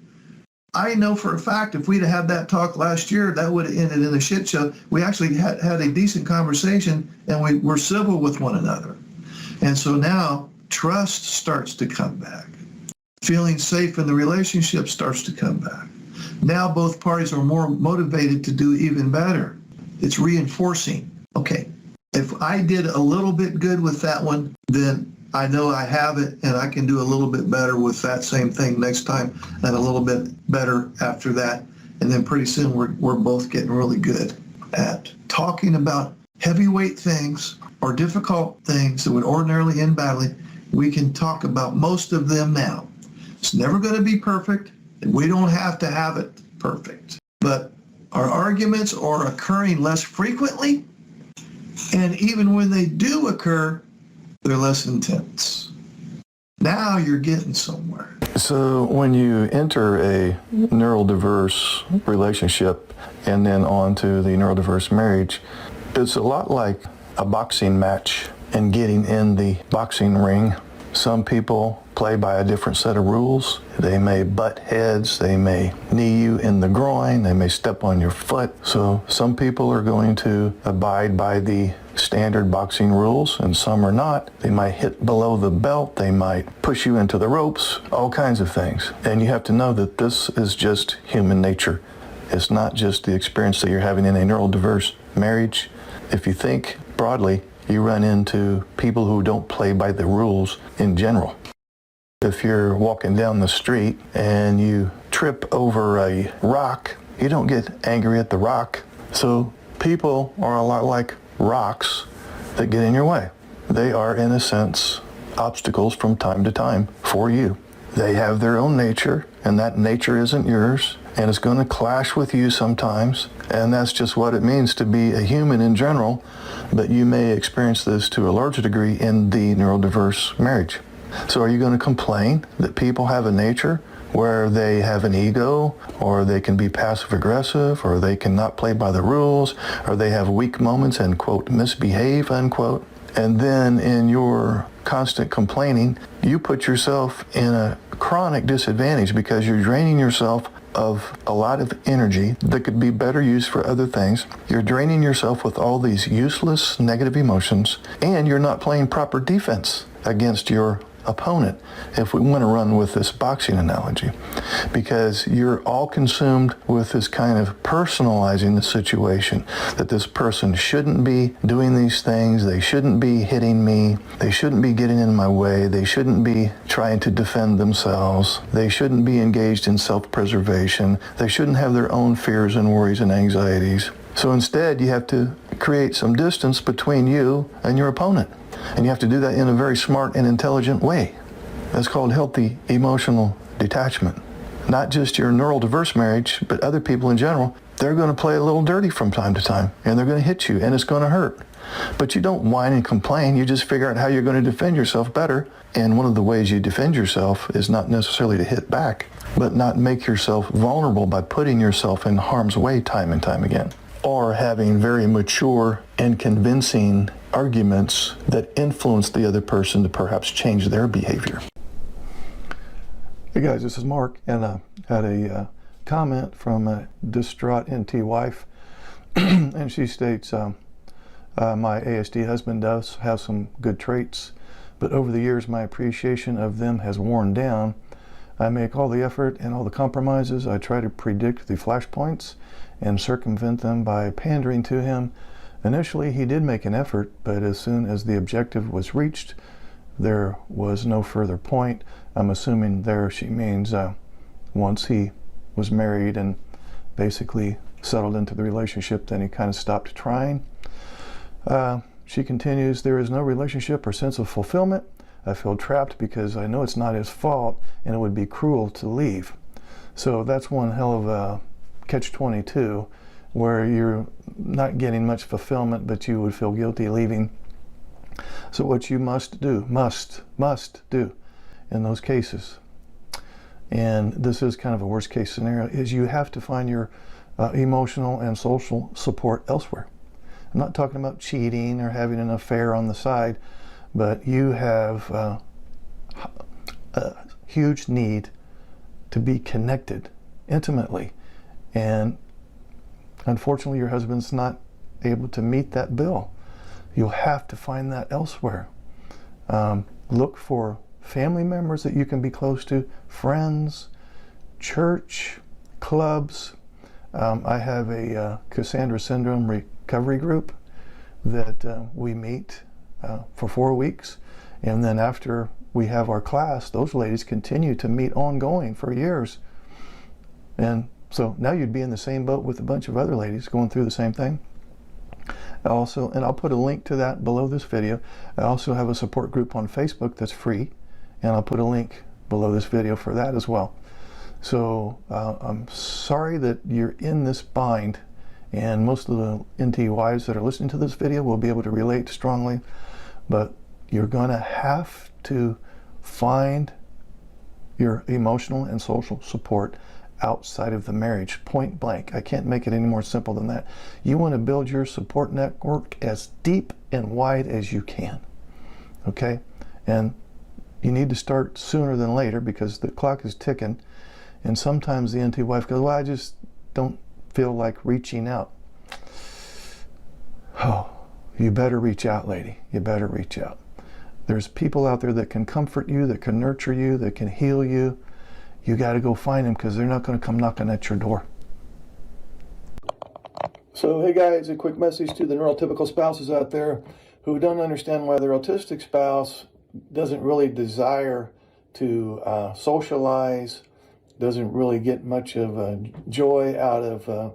I know for a fact if we'd had that talk last year, that would have ended in a shit show. We actually had a decent conversation and we were civil with one another. And so now trust starts to come back. Feeling safe in the relationship starts to come back. Now both parties are more motivated to do even better. It's reinforcing. Okay, if I did a little bit good with that one, then I know I have it and I can do a little bit better with that same thing next time and a little bit better after that. And then pretty soon we're both getting really good at talking about heavyweight things or difficult things that would ordinarily end badly. We can talk about most of them now. It's never going to be perfect. And we don't have to have it perfect. But our arguments are occurring less frequently. And even when they do occur, they're less intense. Now you're getting somewhere. So when you enter a neurodiverse relationship and then on to the neurodiverse marriage, it's a lot like a boxing match and getting in the boxing ring. Some people play by a different set of rules. They may butt heads, they may knee you in the groin, they may step on your foot. So some people are going to abide by the standard boxing rules and some are not. They might hit below the belt, they might push you into the ropes, all kinds of things. And you have to know that this is just human nature. It's not just the experience that you're having in a neurodiverse marriage. If you think broadly, you run into people who don't play by the rules in general. If you're walking down the street and you trip over a rock, you don't get angry at the rock. So people are a lot like rocks that get in your way. They are, in a sense, obstacles from time to time for you. They have their own nature, and that nature isn't yours, and it's going to clash with you sometimes, and that's just what it means to be a human in general, but you may experience this to a larger degree in the neurodiverse marriage. So are you going to complain that people have a nature where they have an ego, or they can be passive-aggressive, or they cannot play by the rules, or they have weak moments and, quote, misbehave, unquote? And then in your constant complaining, you put yourself in a chronic disadvantage because you're draining yourself of a lot of energy that could be better used for other things. You're draining yourself with all these useless negative emotions, and you're not playing proper defense against your opponent, if we want to run with this boxing analogy, because you're all consumed with this kind of personalizing the situation, that this person shouldn't be doing these things, they shouldn't be hitting me, they shouldn't be getting in my way, they shouldn't be trying to defend themselves, they shouldn't be engaged in self-preservation, they shouldn't have their own fears and worries and anxieties. So instead, you have to create some distance between you and your opponent. And you have to do that in a very smart and intelligent way. That's called healthy emotional detachment. Not just your neurodiverse marriage, but other people in general. They're going to play a little dirty from time to time, and they're going to hit you, and it's going to hurt. But you don't whine and complain. You just figure out how you're going to defend yourself better. And one of the ways you defend yourself is not necessarily to hit back, but not make yourself vulnerable by putting yourself in harm's way time and time again, or having very mature and convincing arguments that influence the other person to perhaps change their behavior. Hey guys, this is Mark, and I had a comment from a distraught NT wife, and she states, my ASD husband does have some good traits, but over the years my appreciation of them has worn down. I make all the effort and all the compromises. I try to predict the flashpoints and circumvent them by pandering to him. Initially he did make an effort, but as soon as the objective was reached, there was no further point. I'm assuming there she means once he was married and basically settled into the relationship, then he kind of stopped trying. She continues, there is no relationship or sense of fulfillment. I feel trapped because I know it's not his fault and it would be cruel to leave. So that's one hell of a catch-22, where you're not getting much fulfillment, but you would feel guilty leaving. So what you must do in those cases, and this is kind of a worst case scenario, is you have to find your emotional and social support elsewhere. I'm not talking about cheating or having an affair on the side, but you have a huge need to be connected intimately. And unfortunately, your husband's not able to meet that bill. You'll have to find that elsewhere. Look for family members that you can be close to, friends, church, clubs. I have a Cassandra Syndrome recovery group that we meet for 4 weeks, and then after we have our class, those ladies continue to meet ongoing for years. And so now you'd be in the same boat with a bunch of other ladies going through the same thing. Also, and I'll put a link to that below this video. I also have a support group on Facebook that's free, and I'll put a link below this video for that as well. So I'm sorry that you're in this bind, and most of the NT wives that are listening to this video will be able to relate strongly, but you're going to have to find your emotional and social support outside of the marriage, point blank. I can't make it any more simple than that. You want to build your support network as deep and wide as you can, okay? And you need to start sooner than later because the clock is ticking, and sometimes the NT wife goes, well, I just don't feel like reaching out. Oh, you better reach out, lady. You better reach out. There's people out there that can comfort you, that can nurture you, that can heal you. You got to go find them because they're not going to come knocking at your door. So, hey guys, a quick message to the neurotypical spouses out there who don't understand why their autistic spouse doesn't really desire to socialize, doesn't really get much of joy out of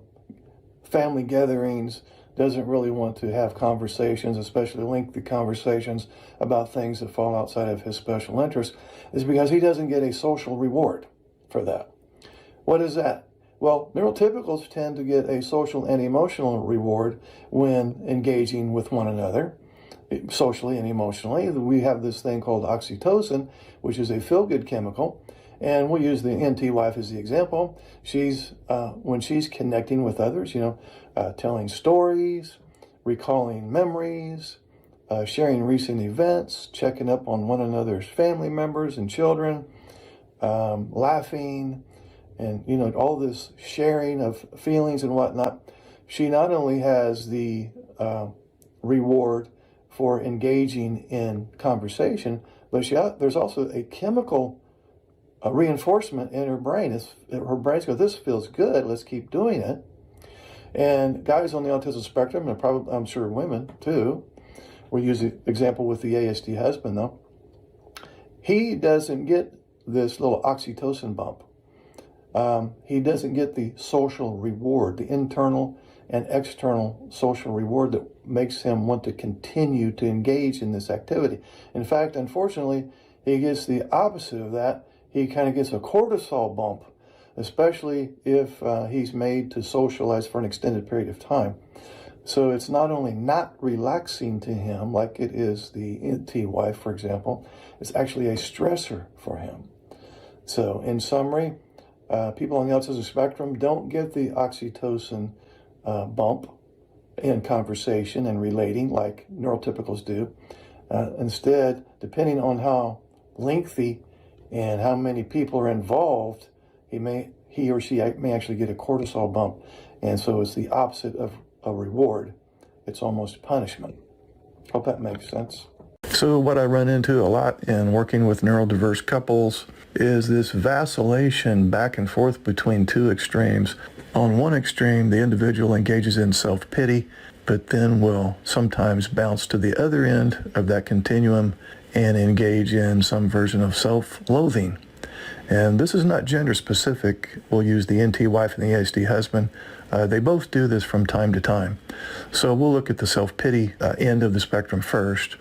family gatherings, doesn't really want to have conversations, especially lengthy conversations about things that fall outside of his special interests, is because he doesn't get a social reward for that. What is that? Well, neurotypicals tend to get a social and emotional reward when engaging with one another, socially and emotionally. We have this thing called oxytocin, which is a feel-good chemical, and we'll use the NT wife as the example. She's when she's connecting with others, telling stories, recalling memories, sharing recent events, checking up on one another's family members and children, laughing, and all this sharing of feelings and whatnot. She not only has the reward for engaging in conversation, but there's also a chemical reinforcement in her brain. Her brain's going, this feels good, let's keep doing it. And guys on the autism spectrum, and probably I'm sure women too, we'll use the example with the ASD husband though, he doesn't get this little oxytocin bump. He doesn't get the social reward, the internal an external social reward that makes him want to continue to engage in this activity. In fact, unfortunately, he gets the opposite of that. He kind of gets a cortisol bump, especially if he's made to socialize for an extended period of time. So it's not only not relaxing to him, like it is the NT wife, for example, it's actually a stressor for him. So in summary, people on the autism spectrum don't get the oxytocin bump in conversation and relating like neurotypicals do. Instead, depending on how lengthy and how many people are involved, he or she may actually get a cortisol bump. And so it's the opposite of a reward. It's almost punishment. Hope that makes sense. So what I run into a lot in working with neurodiverse couples is this vacillation back and forth between two extremes. On one extreme, the individual engages in self-pity, but then will sometimes bounce to the other end of that continuum and engage in some version of self-loathing. And this is not gender specific. We'll use the NT wife and the ASD husband. They both do this from time to time. So we'll look at the self-pity end of the spectrum first.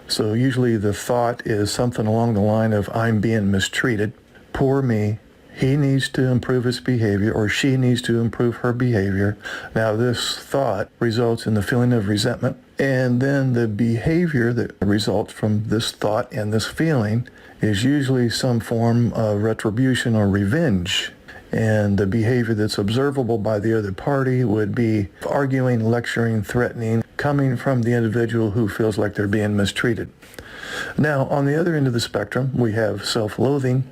So usually the thought is something along the line of, I'm being mistreated. Poor me. He needs to improve his behavior, or she needs to improve her behavior. Now this thought results in the feeling of resentment. And then the behavior that results from this thought and this feeling is usually some form of retribution or revenge. And the behavior that's observable by the other party would be arguing, lecturing, threatening, coming from the individual who feels like they're being mistreated. Now, on the other end of the spectrum, we have self-loathing.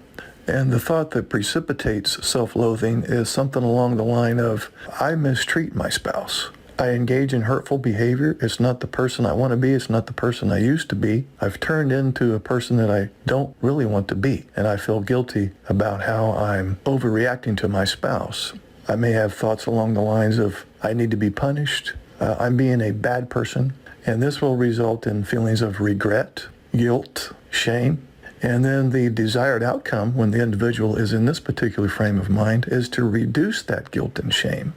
And the thought that precipitates self-loathing is something along the line of, I mistreat my spouse. I engage in hurtful behavior. It's not the person I want to be. It's not the person I used to be. I've turned into a person that I don't really want to be. And I feel guilty about how I'm overreacting to my spouse. I may have thoughts along the lines of, I need to be punished. I'm being a bad person. And this will result in feelings of regret, guilt, shame. And then the desired outcome when the individual is in this particular frame of mind is to reduce that guilt and shame.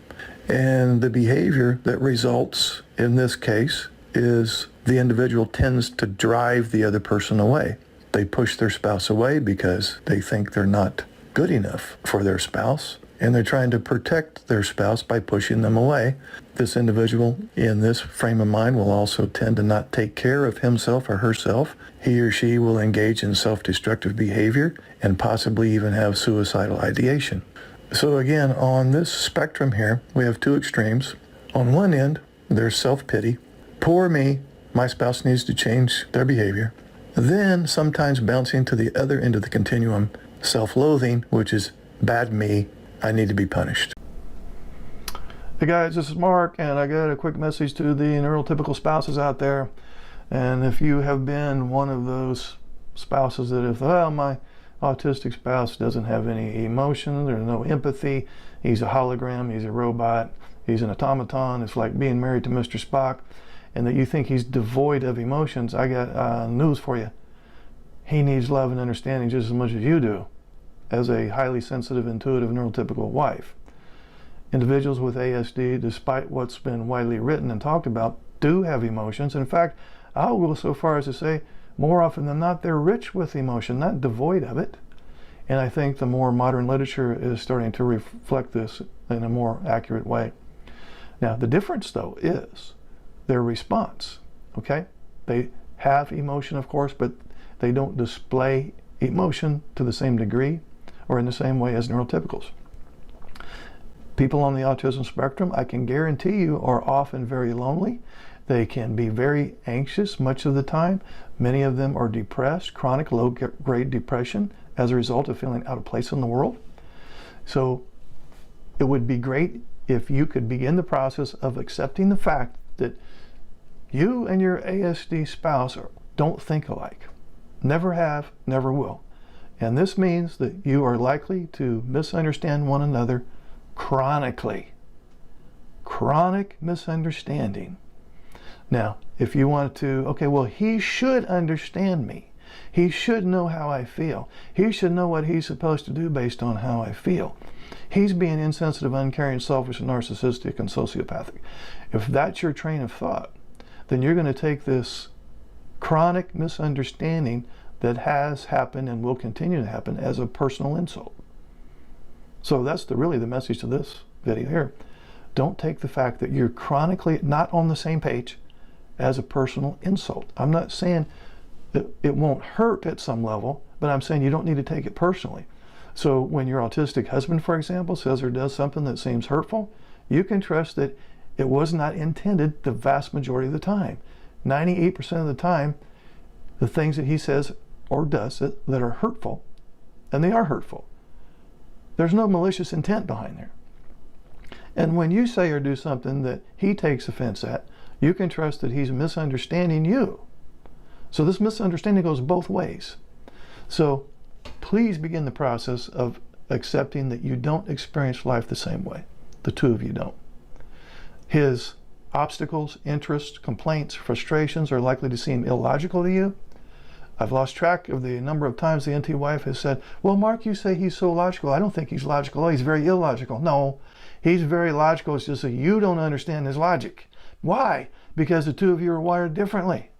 And the behavior that results in this case is the individual tends to drive the other person away. They push their spouse away because they think they're not good enough for their spouse, and they're trying to protect their spouse by pushing them away. This individual in this frame of mind will also tend to not take care of himself or herself. He or she will engage in self-destructive behavior and possibly even have suicidal ideation. So again, on this spectrum here, we have two extremes. On one end, there's self-pity. Poor me, my spouse needs to change their behavior. Then, sometimes bouncing to the other end of the continuum, self-loathing, which is bad me, I need to be punished. Hey guys, this is Mark, and I got a quick message to the neurotypical spouses out there. And if you have been one of those spouses that if, well, my autistic spouse doesn't have any emotion, there's no empathy, he's a hologram, he's a robot, he's an automaton, it's like being married to Mr. Spock, and that you think he's devoid of emotions, I got news for you. He needs love and understanding just as much as you do, as a highly sensitive, intuitive, neurotypical wife. Individuals with ASD, despite what's been widely written and talked about, do have emotions. In fact, I'll go so far as to say, more often than not, they're rich with emotion, not devoid of it. And I think the more modern literature is starting to reflect this in a more accurate way. Now, the difference, though, is their response, okay? They have emotion, of course, but they don't display emotion to the same degree or in the same way as neurotypicals. People on the autism spectrum, I can guarantee you, are often very lonely. They can be very anxious much of the time. Many of them are depressed, chronic low-grade depression as a result of feeling out of place in the world. So it would be great if you could begin the process of accepting the fact that you and your ASD spouse don't think alike. Never have, never will. And this means that you are likely to misunderstand one another chronically. Chronic misunderstanding. Now, if you want to, okay, well, he should understand me. He should know how I feel. He should know what he's supposed to do based on how I feel. He's being insensitive, uncaring, selfish, narcissistic, and sociopathic. If that's your train of thought, then you're going to take this chronic misunderstanding that has happened and will continue to happen as a personal insult. So that's really the message to this video here. Don't take the fact that you're chronically not on the same page as a personal insult. I'm not saying that it won't hurt at some level, but I'm saying you don't need to take it personally. So when your autistic husband, for example, says or does something that seems hurtful, you can trust that it was not intended the vast majority of the time. 98% of the time, the things that he says or does that are hurtful, and they are hurtful, there's no malicious intent behind there. And when you say or do something that he takes offense at, you can trust that he's misunderstanding you. So this misunderstanding goes both ways. So please begin the process of accepting that you don't experience life the same way. The two of you don't. His obstacles, interests, complaints, frustrations are likely to seem illogical to you. I've lost track of the number of times the NT wife has said, well, Mark, you say he's so logical. I don't think he's logical. Oh, he's very illogical. No, he's very logical. It's just that you don't understand his logic. Why? Because the two of you are wired differently.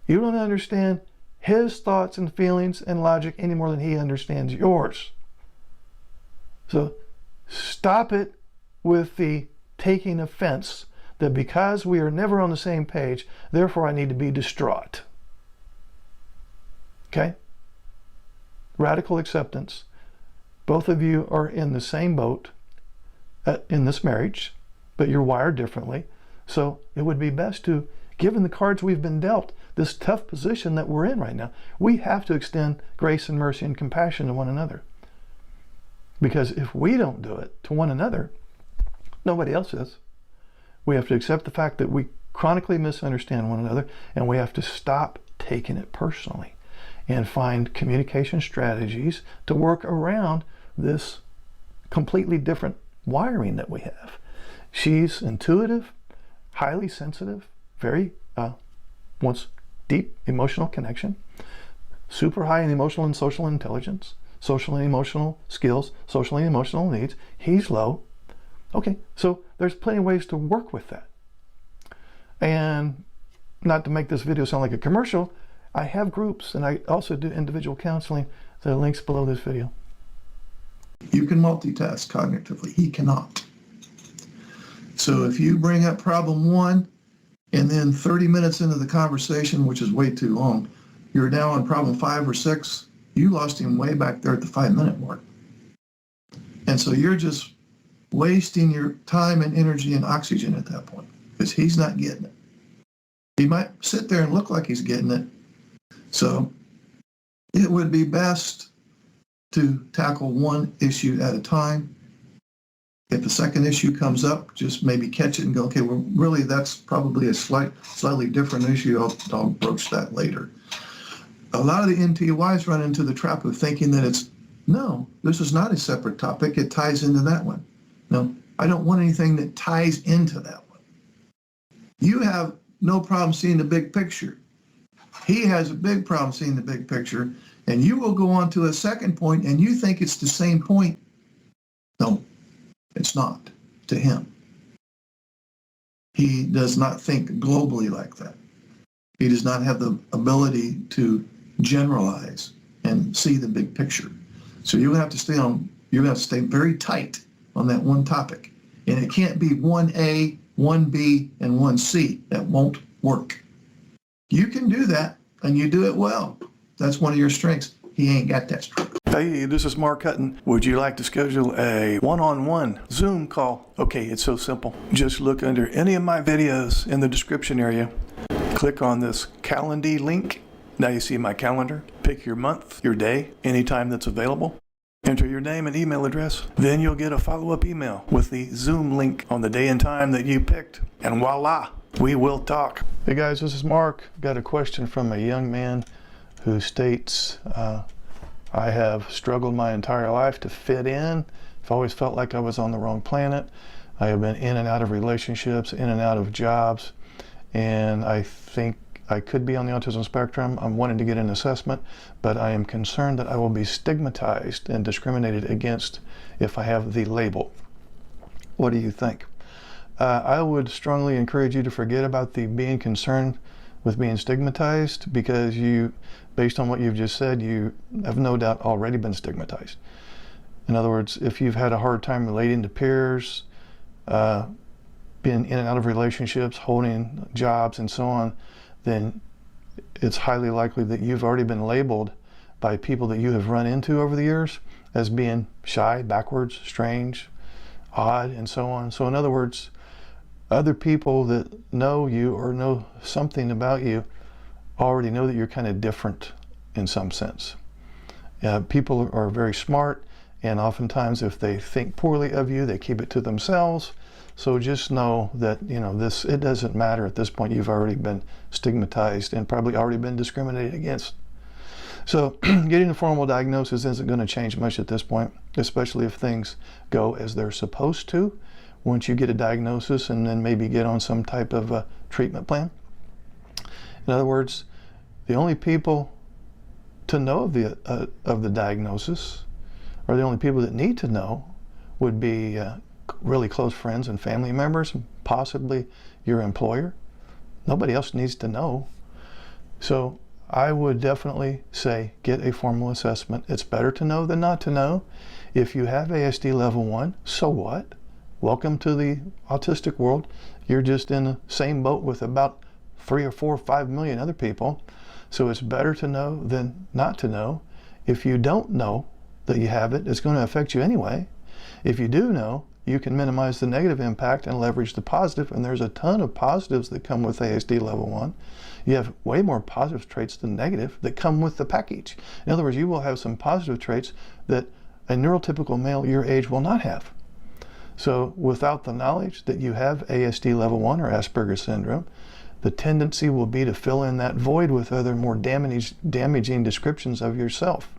You don't understand his thoughts and feelings and logic any more than he understands yours. So stop it with the taking offense that because we are never on the same page, therefore I need to be distraught. Okay? Radical acceptance. Both of you are in the same boat in this marriage, but you're wired differently. So it would be best to, given the cards we've been dealt, this tough position that we're in right now, we have to extend grace and mercy and compassion to one another. Because if we don't do it to one another, nobody else is. We have to accept the fact that we chronically misunderstand one another, and we have to stop taking it personally and find communication strategies to work around this completely different wiring that we have. She's intuitive, highly sensitive, very wants deep emotional connection, super high in emotional and social intelligence, social and emotional skills, social and emotional needs. He's low. Okay, so there's plenty of ways to work with that. And not to make this video sound like a commercial, I have groups and I also do individual counseling. The link's below this video. You can multitask cognitively. He cannot. So if you bring up problem one and then 30 minutes into the conversation, which is way too long, you're now on problem 5 or 6, you lost him way back there at the 5-minute mark. And so you're just wasting your time and energy and oxygen at that point because he's not getting it. He might sit there and look like he's getting it. So it would be best to tackle one issue at a time. If a second issue comes up, just maybe catch it and go, okay, well, really, that's probably a slightly different issue. I'll broach that later. A lot of the NTYs run into the trap of thinking that no, this is not a separate topic. It ties into that one. No, I don't want anything that ties into that one. You have no problem seeing the big picture. He has a big problem seeing the big picture, and you will go on to a second point, and you think it's the same point. No, it's not to him. He does not think globally like that. He does not have the ability to generalize and see the big picture. So you're going to have to stay very tight on that one topic. And it can't be 1A, 1B, and 1C. That won't work. You can do that, and you do it well. That's one of your strengths. He ain't got that strength. Hey, this is Mark Hutten. Would you like to schedule a one-on-one Zoom call? Okay, it's so simple. Just look under any of my videos in the description area. Click on this Calendar link. Now you see my calendar. Pick your month, your day, anytime that's available. Enter your name and email address. Then you'll get a follow-up email with the Zoom link on the day and time that you picked. And voila, we will talk. Hey guys, this is Mark. Got a question from a young man who states, I have struggled my entire life to fit in. I've always felt like I was on the wrong planet. I have been in and out of relationships, in and out of jobs, and I think I could be on the autism spectrum. I'm wanting to get an assessment, but I am concerned that I will be stigmatized and discriminated against if I have the label. What do you think? I would strongly encourage you to forget about the being concerned with being stigmatized, because you, based on what you've just said, you have no doubt already been stigmatized. In other words, if you've had a hard time relating to peers, been in and out of relationships, holding jobs and so on, then it's highly likely that you've already been labeled by people that you have run into over the years as being shy, backwards, strange, odd, and so on. So in other words, other people that know you or know something about you already know that you're kind of different in some sense. People are very smart, and oftentimes if they think poorly of you, they keep it to themselves. So just know that, it doesn't matter at this point. You've already been stigmatized and probably already been discriminated against. So getting a formal diagnosis isn't going to change much at this point, especially if things go as they're supposed to. Once you get a diagnosis and then maybe get on some type of a treatment plan. In other words, the only people to know of the diagnosis, or the only people that need to know, would be really close friends and family members, possibly your employer. Nobody else needs to know. So I would definitely say get a formal assessment. It's better to know than not to know. If you have ASD level 1, so what? Welcome to the autistic world. You're just in the same boat with about 3 or 4 or 5 million other people. So it's better to know than not to know. If you don't know that you have it, it's going to affect you anyway. If you do know, you can minimize the negative impact and leverage the positive, and there's a ton of positives that come with ASD level 1. You have way more positive traits than negative that come with the package. In other words, you will have some positive traits that a neurotypical male your age will not have. So without the knowledge that you have ASD level 1 or Asperger's syndrome, the tendency will be to fill in that void with other more damaging descriptions of yourself.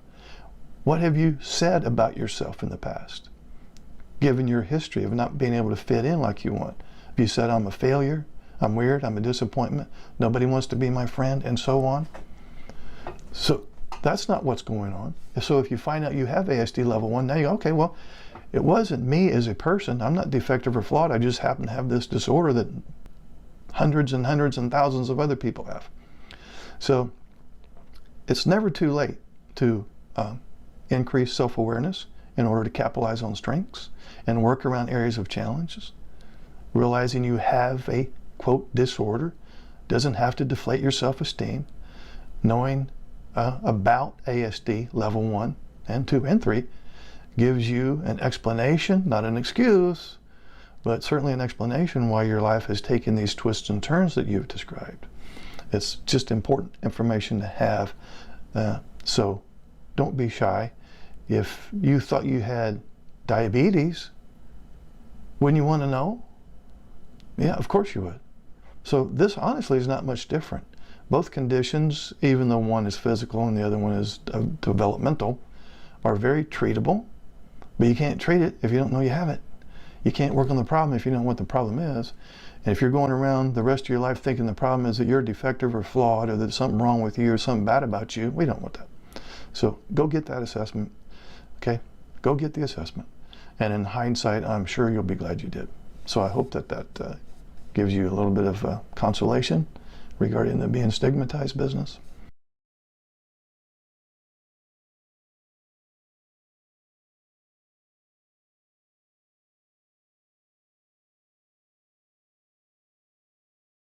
What have you said about yourself in the past? Given your history of not being able to fit in like you want. Have you said, I'm a failure, I'm weird, I'm a disappointment, nobody wants to be my friend, and so on? So that's not what's going on. So if you find out you have ASD level 1, now you go, okay, well, it wasn't me as a person. I'm not defective or flawed. I just happen to have this disorder that hundreds and hundreds and thousands of other people have. So it's never too late to increase self-awareness in order to capitalize on strengths and work around areas of challenges. Realizing you have a, quote, disorder doesn't have to deflate your self-esteem. Knowing about ASD level 1 and 2 and 3 gives you an explanation, not an excuse, but certainly an explanation why your life has taken these twists and turns that you've described. It's just important information to have. So don't be shy. If you thought you had diabetes, wouldn't you want to know? Yeah, of course you would. So this honestly is not much different. Both conditions, even though one is physical and the other one is developmental, are very treatable, but you can't treat it if you don't know you have it. You can't work on the problem if you don't know what the problem is. And if you're going around the rest of your life thinking the problem is that you're defective or flawed or that there's something wrong with you or something bad about you, we don't want that. So go get that assessment, okay? Go get the assessment. And in hindsight, I'm sure you'll be glad you did. So I hope that gives you a little bit of consolation regarding the being stigmatized business.